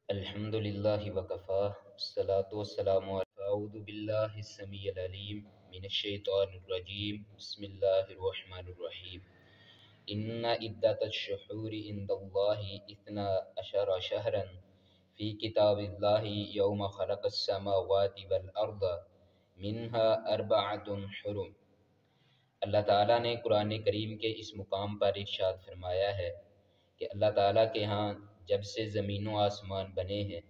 الحمدللہ وکفا والصلاة والسلام علی اعوذ باللہ السمیع العلیم من الشیطان الرجیم بسم اللہ الرحمن الرحیم ان عدت الشہور عند اللہ اثنا عشر شہرا فی کتاب اللہ یوم خلق السماوات والارض منها اربعۃ حرم۔ اللہ تعالیٰ نے قرآن کریم کے اس مقام پر ارشاد فرمایا ہے کہ اللہ تعالیٰ کے ہاں جب سے زمین و آسمان بنے ہیں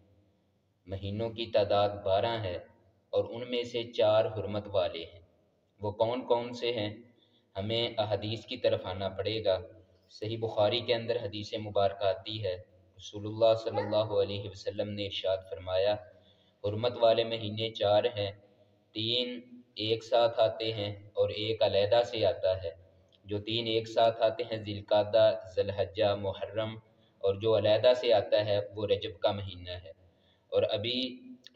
مہینوں کی تعداد 12 ہے اور ان میں سے 4 حرمت والے ہیں۔ وہ کون کون سے ہیں؟ ہمیں احادیث کی طرف آنا پڑے گا۔ صحیح بخاری کے اندر حدیث مبارکہ آتی ہے، رسول اللہ صلی اللہ علیہ وسلم نے ارشاد فرمایا حرمت والے مہینے 4 ہیں، 3 ایک ساتھ آتے ہیں اور ایک علیحدہ سے آتا ہے۔ جو 3 ایک ساتھ آتے ہیں ذی القعدہ، ذی الحجہ، محرم، اور جو علیحدہ سے آتا ہے وہ رجب کا مہینہ ہے۔ اور ابھی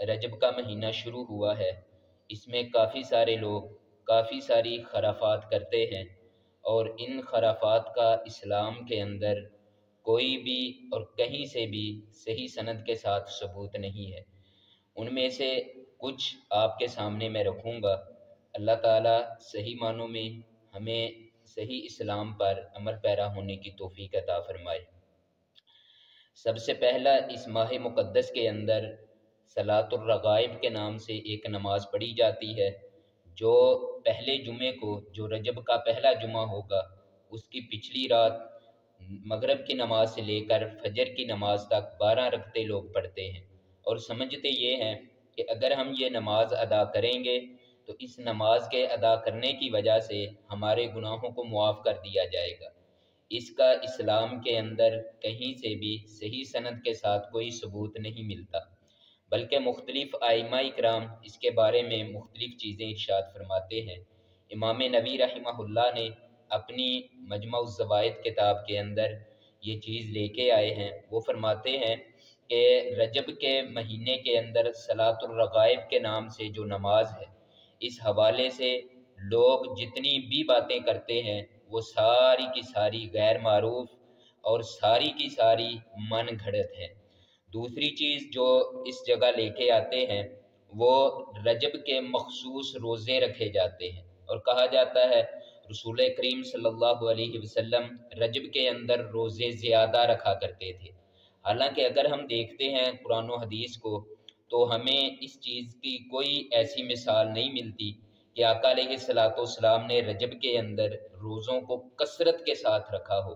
رجب کا مہینہ شروع ہوا ہے، اس میں کافی سارے لوگ کافی ساری خرافات کرتے ہیں، اور ان خرافات کا اسلام کے اندر کوئی بھی اور کہیں سے بھی صحیح سند کے ساتھ ثبوت نہیں ہے۔ ان میں سے کچھ آپ کے سامنے میں رکھوں گا۔ اللہ تعالیٰ صحیح معنوں میں ہمیں صحیح اسلام پر عمل پیرا ہونے کی توفیق عطا فرمائے۔ سب سے پہلا اس ماہ مقدس کے اندر صلاۃ الرغائب کے نام سے ایک نماز پڑھی جاتی ہے، جو پہلے جمعے کو، جو رجب کا پہلا جمعہ ہوگا، اس کی پچھلی رات مغرب کی نماز سے لے کر فجر کی نماز تک 12 رکعتیں لوگ پڑھتے ہیں، اور سمجھتے یہ ہیں کہ اگر ہم یہ نماز ادا کریں گے تو اس نماز کے ادا کرنے کی وجہ سے ہمارے گناہوں کو معاف کر دیا جائے گا۔ اس کا اسلام کے اندر کہیں سے بھی صحیح سند کے ساتھ کوئی ثبوت نہیں ملتا، بلکہ مختلف ائمہ اکرام اس کے بارے میں مختلف چیزیں ارشاد فرماتے ہیں۔ امام نووی رحمہ اللہ نے اپنی مجمع الزوائد کتاب کے اندر یہ چیز لے کے آئے ہیں۔ وہ فرماتے ہیں کہ رجب کے مہینے کے اندر صلاۃ الرغائب کے نام سے جو نماز ہے، اس حوالے سے لوگ جتنی بھی باتیں کرتے ہیں وہ ساری کی ساری غیر معروف اور ساری کی ساری من گھڑت ہے۔ دوسری چیز جو اس جگہ لے کے آتے ہیں وہ رجب کے مخصوص روزے رکھے جاتے ہیں، اور کہا جاتا ہے رسول کریم صلی اللہ علیہ وسلم رجب کے اندر روزے زیادہ رکھا کرتے تھے۔ حالانکہ اگر ہم دیکھتے ہیں قرآن و حدیث کو تو ہمیں اس چیز کی کوئی ایسی مثال نہیں ملتی کہ آقا علیہ السلام نے رجب کے اندر روزوں کو کثرت کے ساتھ رکھا ہو،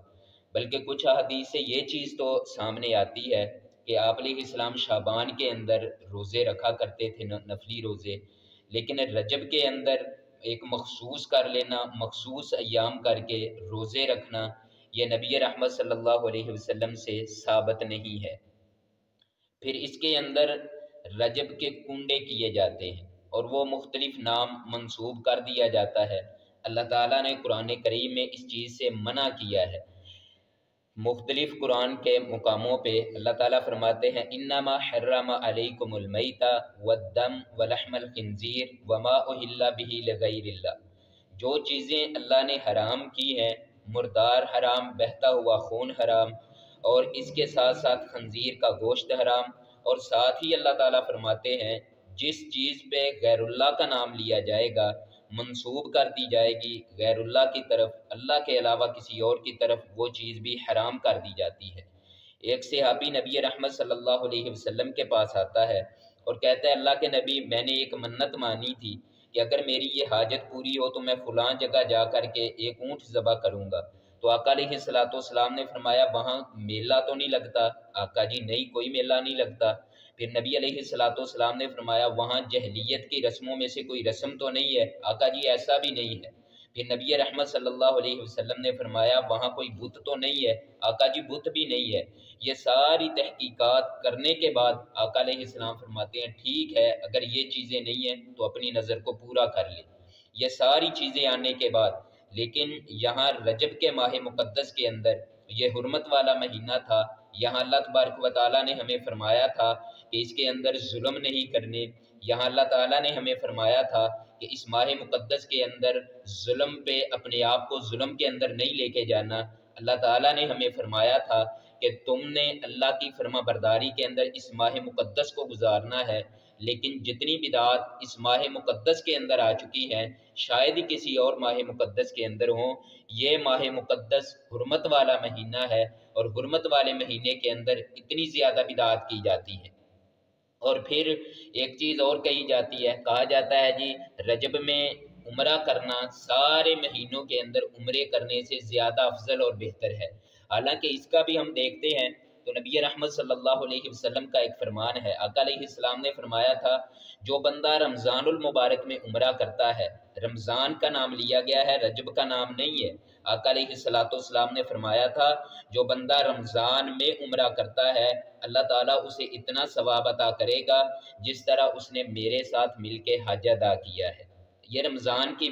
بلکہ کچھ احادیث سے یہ چیز تو سامنے آتی ہے کہ آپ علیہ السلام شعبان کے اندر روزے رکھا کرتے تھے، نفلی روزے، لیکن رجب کے اندر ایک مخصوص کر لینا، مخصوص ایام کر کے روزے رکھنا، یہ نبی رحمت صلی اللہ علیہ وسلم سے ثابت نہیں ہے۔ پھر اس کے اندر رجب کے کنڈے کیے جاتے ہیں اور وہ مختلف نام منسوب کر دیا جاتا ہے۔ اللہ تعالیٰ نے قرآن کریم میں اس چیز سے منع کیا ہے۔ مختلف قرآن کے مقاموں پہ اللہ تعالیٰ فرماتے ہیں انما حرم علیکم المیت والدم ولحم الخنزیر وما اہل بہ لغیر اللہ، جو چیزیں اللہ نے حرام کی ہیں، مردار حرام، بہتا ہوا خون حرام، اور اس کے ساتھ ساتھ خنزیر کا گوشت حرام، اور ساتھ ہی اللہ تعالیٰ فرماتے ہیں جس چیز پہ غیر اللہ کا نام لیا جائے گا، منسوب کر دی جائے گی غیر اللہ کی طرف، اللہ کے علاوہ کسی اور کی طرف، وہ چیز بھی حرام کر دی جاتی ہے۔ ایک صحابی نبی رحمت صلی اللہ علیہ وسلم کے پاس آتا ہے اور کہتا ہے اللہ کے نبی، میں نے ایک منت مانی تھی کہ اگر میری یہ حاجت پوری ہو تو میں فلاں جگہ جا کر کے ایک اونٹ ذبح کروں گا۔ تو آقا علیہ السلام نے فرمایا وہاں میلہ تو نہیں لگتا؟ آقا جی نہیں، کوئی میلہ نہیں لگتا۔ پھر نبی علیہ السلام نے فرمایا وہاں جہلیت کی رسموں میں سے کوئی رسم تو نہیں ہے؟ آقا جی ایسا بھی نہیں ہے۔ پھر نبی رحمت صلی اللہ علیہ وسلم نے فرمایا وہاں کوئی بت تو نہیں ہے؟ آقا جی بت بھی نہیں ہے۔ یہ ساری تحقیقات کرنے کے بعد آقا علیہ السلام فرماتے ہیں ٹھیک ہے، اگر یہ چیزیں نہیں ہیں تو اپنی نظر کو پورا کر لے۔ یہ ساری چیزیں آنے کے بعد لیکن یہاں رجب کے ماہ مقدس کے اندر یہ حرمت والا مہینہ تھا، یہاں اللہ تبارک و تعالیٰ نے ہمیں فرمایا تھا کہ اس کے اندر ظلم نہیں کرنے، یہاں اللہ تعالیٰ نے ہمیں فرمایا تھا کہ اس ماہ مقدس کے اندر ظلم پہ اپنے آپ کو ظلم کے اندر نہیں لے کے جانا۔ اللہ تعالیٰ نے ہمیں فرمایا تھا کہ تم نے اللہ کی فرما برداری کے اندر اس ماہ مقدس کو گزارنا ہے، لیکن جتنی بدعات اس ماہ مقدس کے اندر آ چکی ہیں شاید ہی کسی اور ماہ مقدس کے اندر ہوں۔ یہ ماہ مقدس حرمت والا مہینہ ہے، اور حرمت والے مہینے کے اندر اتنی زیادہ بدعات کی جاتی ہیں۔ اور پھر ایک چیز اور کہی جاتی ہے، کہا جاتا ہے جی رجب میں عمرہ کرنا سارے مہینوں کے اندر عمرے کرنے سے زیادہ افضل اور بہتر ہے۔ حالانکہ اس کا بھی ہم دیکھتے ہیں تو نبی رحمت صلی اللہ علیہ وسلم کا ایک فرمان ہے، آقا علیہ السلام نے فرمایا تھا جو بندہ رمضان المبارک میں عمرہ کرتا ہے، رمضان کا نام لیا گیا ہے، رجب کا نام نہیں ہے، آقا علیہ السلام نے فرمایا تھا جو بندہ رمضان میں عمرہ کرتا ہے اللہ تعالیٰ اسے اتنا ثواب عطا کرے گا جس طرح اس نے میرے ساتھ مل کے حج ادا کیا ہے۔ یہ رمضان کی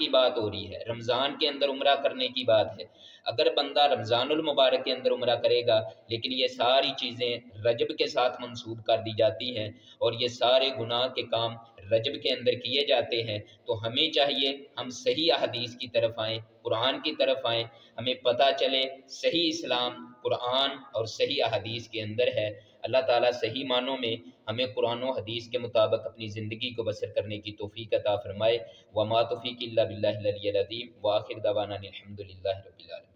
بات ہو رہی ہے، رمضان کے اندر عمرہ کرنے کی بات ہے۔ اگر بندہ رمضان المبارک کے اندر عمرہ کرے گا، لیکن یہ ساری چیزیں رجب کے ساتھ منسوب کر دی جاتی ہیں اور یہ سارے گناہ کے کام رجب کے اندر کیے جاتے ہیں، تو ہمیں چاہیے ہم صحیح احادیث کی طرف آئیں، قرآن کی طرف آئیں، ہمیں پتہ چلے صحیح اسلام قرآن اور صحیح احادیث کے اندر ہے۔ اللہ تعالیٰ صحیح معنوں میں ہمیں قرآن و حدیث کے مطابق اپنی زندگی کو بسر کرنے کی توفیق عطا فرمائے۔ وما توفیق الا باللہ العلی العظیم، وآخر دعوانا الحمد للہ رب العالمین۔